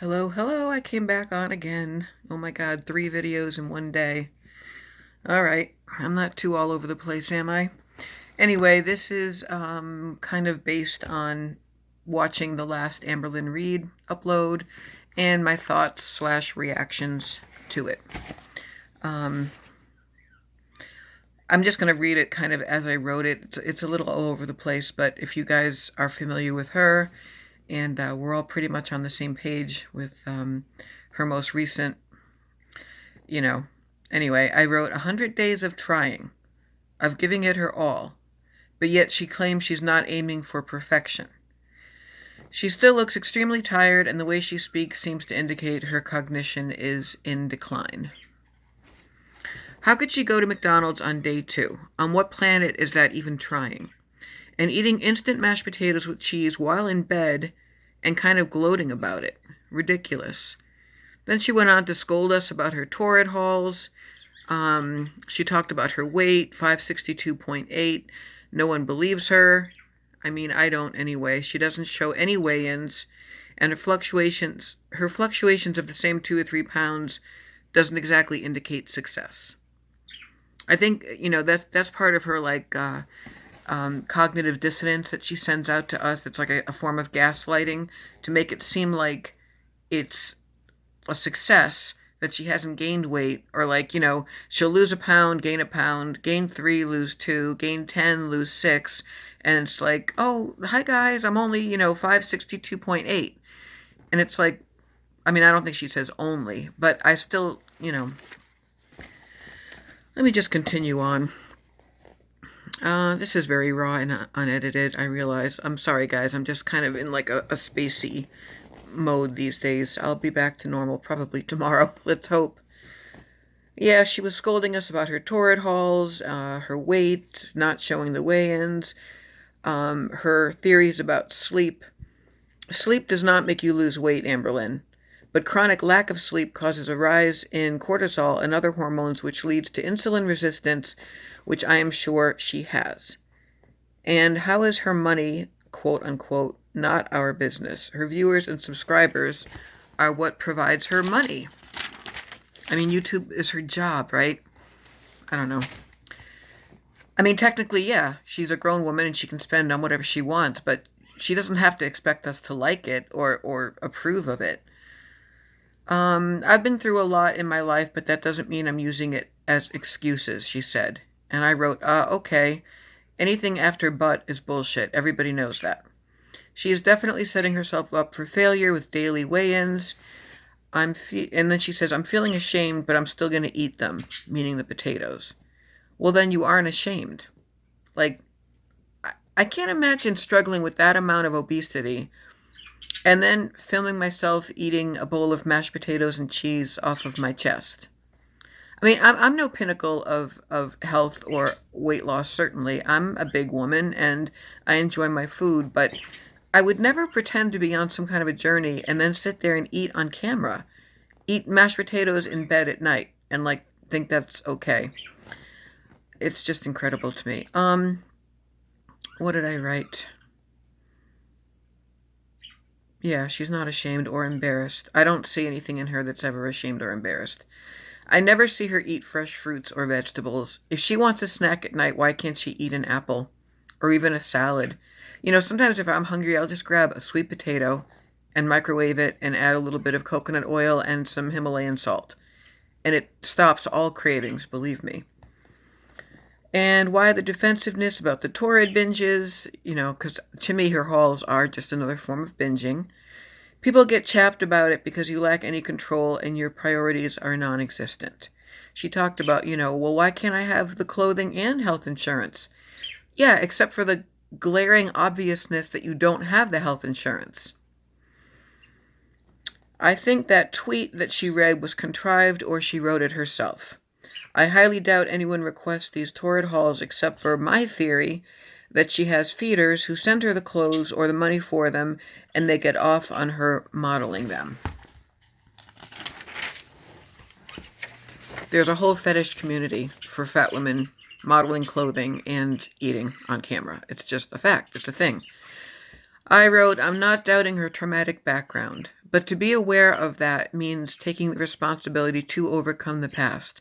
Hello, hello, I came back on again. Oh my god, 3 videos in one day. Alright, I'm not too all over the place, am I? Anyway, this is kind of based on watching the last Amberlynn Reid upload and my thoughts slash reactions to it. I'm just going to read it kind of as I wrote it. It's a little all over the place, but if you guys are familiar with her, and we're all pretty much on the same page with her most recent, Anyway, I wrote 100 days of trying, of giving it her all, but yet she claims she's not aiming for perfection. She still looks extremely tired, and the way she speaks seems to indicate her cognition is in decline. How could she go to McDonald's on day 2? On what planet is that even trying? And eating instant mashed potatoes with cheese while in bed and kind of gloating about it. Ridiculous. Then she went on to scold us about her torrid hauls. She talked about her weight, 562.8. No one believes her. I mean, I don't anyway. She doesn't show any weigh-ins, and her fluctuations of the same 2 or 3 pounds doesn't exactly indicate success. I think, that's part of her, cognitive dissonance that she sends out to us. It's like a form of gaslighting to make it seem like it's a success that she hasn't gained weight, or she'll lose a pound, gain 3, lose 2, gain 10, lose 6, and it's like, oh, hi guys, I'm only 562.8, and it's like, I mean, I don't think she says only, but I still, let me just continue on. This is very raw and unedited, I realize. I'm sorry, guys. I'm just kind of in like a spacey mode these days. I'll be back to normal probably tomorrow. Let's hope. Yeah, she was scolding us about her torrid hauls, her weight, not showing the weigh-ins, her theories about sleep. Sleep does not make you lose weight, Amberlynn, but chronic lack of sleep causes a rise in cortisol and other hormones, which leads to insulin resistance, which I am sure she has. And how is her money, quote unquote, not our business? Her viewers and subscribers are what provides her money. I mean, YouTube is her job, right? I don't know. I mean, technically, yeah, she's a grown woman and she can spend on whatever she wants, but she doesn't have to expect us to like it or approve of it. I've been through a lot in my life, but that doesn't mean I'm using it as excuses, she said. And I wrote, okay, anything after but is bullshit. Everybody knows that. She is definitely setting herself up for failure with daily weigh-ins. And then she says, I'm feeling ashamed, but I'm still going to eat them, meaning the potatoes. Well, then you aren't ashamed. Like, I can't imagine struggling with that amount of obesity and then filming myself eating a bowl of mashed potatoes and cheese off of my chest. I mean, I'm no pinnacle of health or weight loss, certainly. I'm a big woman and I enjoy my food, but I would never pretend to be on some kind of a journey and then sit there and eat on camera. Eat mashed potatoes in bed at night and think that's okay. It's just incredible to me. What did I write? Yeah, she's not ashamed or embarrassed. I don't see anything in her that's ever ashamed or embarrassed. I never see her eat fresh fruits or vegetables. If she wants a snack at night, why can't she eat an apple or even a salad? Sometimes if I'm hungry, I'll just grab a sweet potato and microwave it and add a little bit of coconut oil and some Himalayan salt. And it stops all cravings, believe me. And why the defensiveness about the torrid binges? Because to me, her hauls are just another form of binging. People get chapped about it because you lack any control and your priorities are non-existent. She talked about, well, why can't I have the clothing and health insurance? Yeah, except for the glaring obviousness that you don't have the health insurance. I think that tweet that she read was contrived or she wrote it herself. I highly doubt anyone requests these torrid hauls except for my theory that she has feeders who send her the clothes or the money for them, and they get off on her modeling them. There's a whole fetish community for fat women modeling clothing and eating on camera. It's just a fact. It's a thing. I wrote, I'm not doubting her traumatic background, But to be aware of that means taking the responsibility to overcome the past.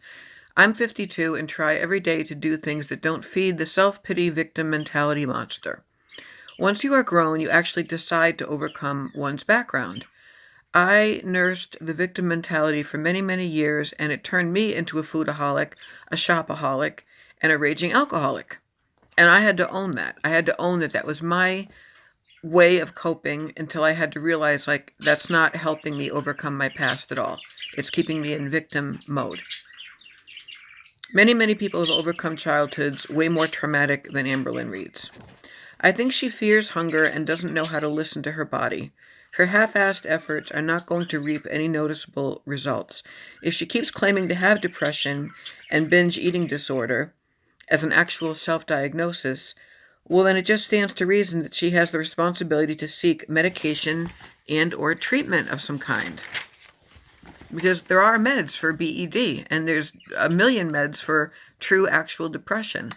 I'm 52 and try every day to do things that don't feed the self-pity victim mentality monster. Once you are grown, you actually decide to overcome one's background. I nursed the victim mentality for many, many years, and it turned me into a foodaholic, a shopaholic, and a raging alcoholic. And I had to own that. I had to own that that was my way of coping until I had to realize, like, that's not helping me overcome my past at all. It's keeping me in victim mode. Many, many people have overcome childhoods way more traumatic than Amberlyn Reed's. I think she fears hunger and doesn't know how to listen to her body. Her half-assed efforts are not going to reap any noticeable results. If she keeps claiming to have depression and binge eating disorder as an actual self-diagnosis, well, then it just stands to reason that she has the responsibility to seek medication and or treatment of some kind. Because there are meds for BED, and there's a million meds for true actual depression.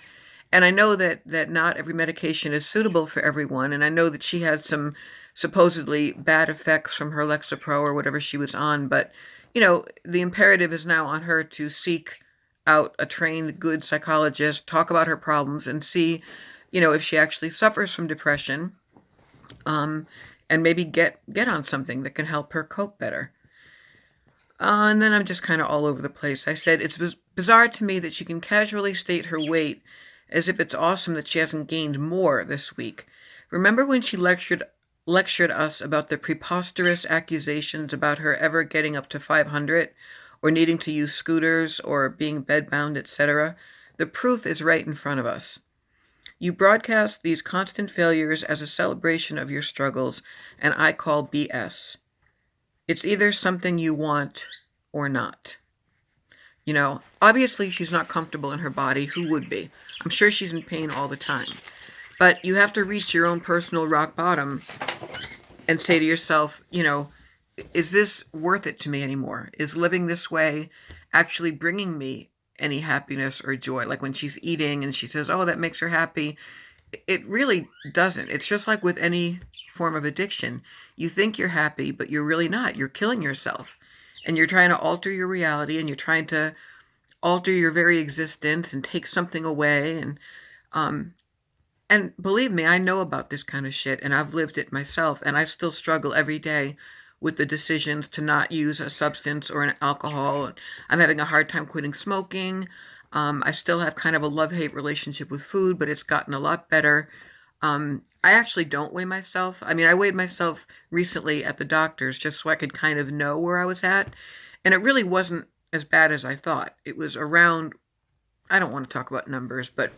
And I know that not every medication is suitable for everyone, and I know that she had some supposedly bad effects from her Lexapro or whatever she was on, but, the imperative is now on her to seek out a trained, good psychologist, talk about her problems, and see, if she actually suffers from depression, and maybe get on something that can help her cope better. And then I'm just kind of all over the place. I said, it's bizarre to me that she can casually state her weight as if it's awesome that she hasn't gained more this week. Remember when she lectured us about the preposterous accusations about her ever getting up to 500, or needing to use scooters, or being bedbound, etc.? The proof is right in front of us. You broadcast these constant failures as a celebration of your struggles, and I call BS. It's either something you want or not. Obviously she's not comfortable in her body. Who would be? I'm sure she's in pain all the time. But you have to reach your own personal rock bottom and say to yourself, is this worth it to me anymore? Is living this way actually bringing me any happiness or joy? Like when she's eating and she says, oh, that makes her happy. It really doesn't. It's just like with any form of addiction. You think you're happy, but you're really not. You're killing yourself. And you're trying to alter your reality, and you're trying to alter your very existence and take something away. And believe me, I know about this kind of shit, and I've lived it myself, and I still struggle every day with the decisions to not use a substance or an alcohol. I'm having a hard time quitting smoking. I still have kind of a love-hate relationship with food, but it's gotten a lot better. I actually don't weigh myself. I mean, I weighed myself recently at the doctor's just so I could kind of know where I was at. And it really wasn't as bad as I thought. It was around, I don't want to talk about numbers, but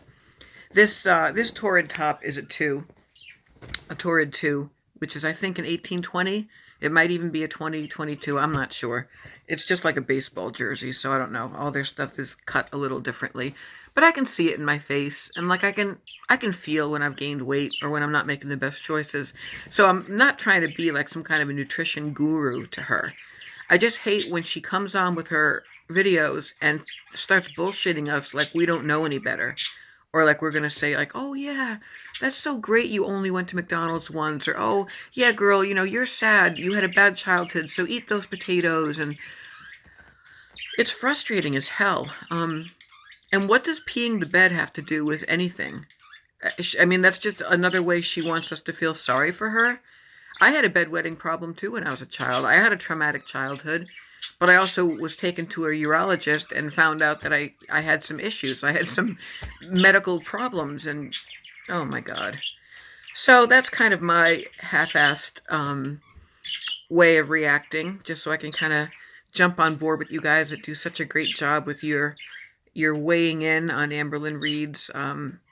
this torrid top is a torrid 2, which is, I think, an 1820. It might even be a 2022. I'm not sure. It's just like a baseball jersey, so I don't know. All their stuff is cut a little differently. But I can see it in my face, and like I can feel when I've gained weight or when I'm not making the best choices. So I'm not trying to be like some kind of a nutrition guru to her. I just hate when she comes on with her videos and starts bullshitting us like we don't know any better. Or like we're going to say like, oh yeah, that's so great you only went to McDonald's once. Or, oh yeah, girl, you're sad. You had a bad childhood, so eat those potatoes. And it's frustrating as hell. And what does peeing the bed have to do with anything? I mean, that's just another way she wants us to feel sorry for her. I had a bedwetting problem too when I was a child. I had a traumatic childhood, but I also was taken to a urologist and found out that I had some issues. I had some medical problems, and oh my God. So that's kind of my half-assed way of reacting, just so I can kind of jump on board with you guys that do such a great job with your weighing in on Amberlyn Reed's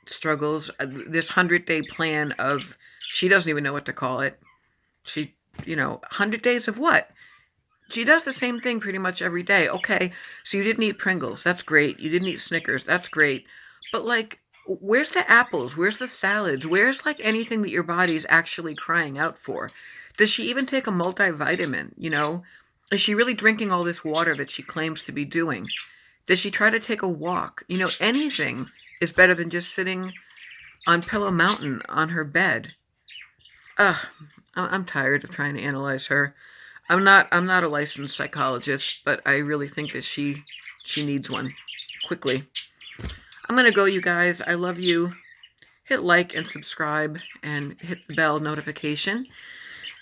struggles. This 100-day plan of, she doesn't even know what to call it. She, 100 days of what? She does the same thing pretty much every day. Okay, so you didn't eat Pringles. That's great. You didn't eat Snickers. That's great. But like, where's the apples? Where's the salads? Where's like anything that your body's actually crying out for? Does she even take a multivitamin? Is she really drinking all this water that she claims to be doing? Does she try to take a walk? Anything is better than just sitting on Pillow Mountain on her bed. I'm tired of trying to analyze her. I'm not a licensed psychologist, but I really think that she needs one quickly. I'm gonna go, you guys. I love you. Hit like and subscribe and hit the bell notification.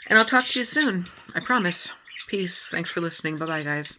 And I'll talk to you soon. I promise. Peace. Thanks for listening. Bye-bye, guys.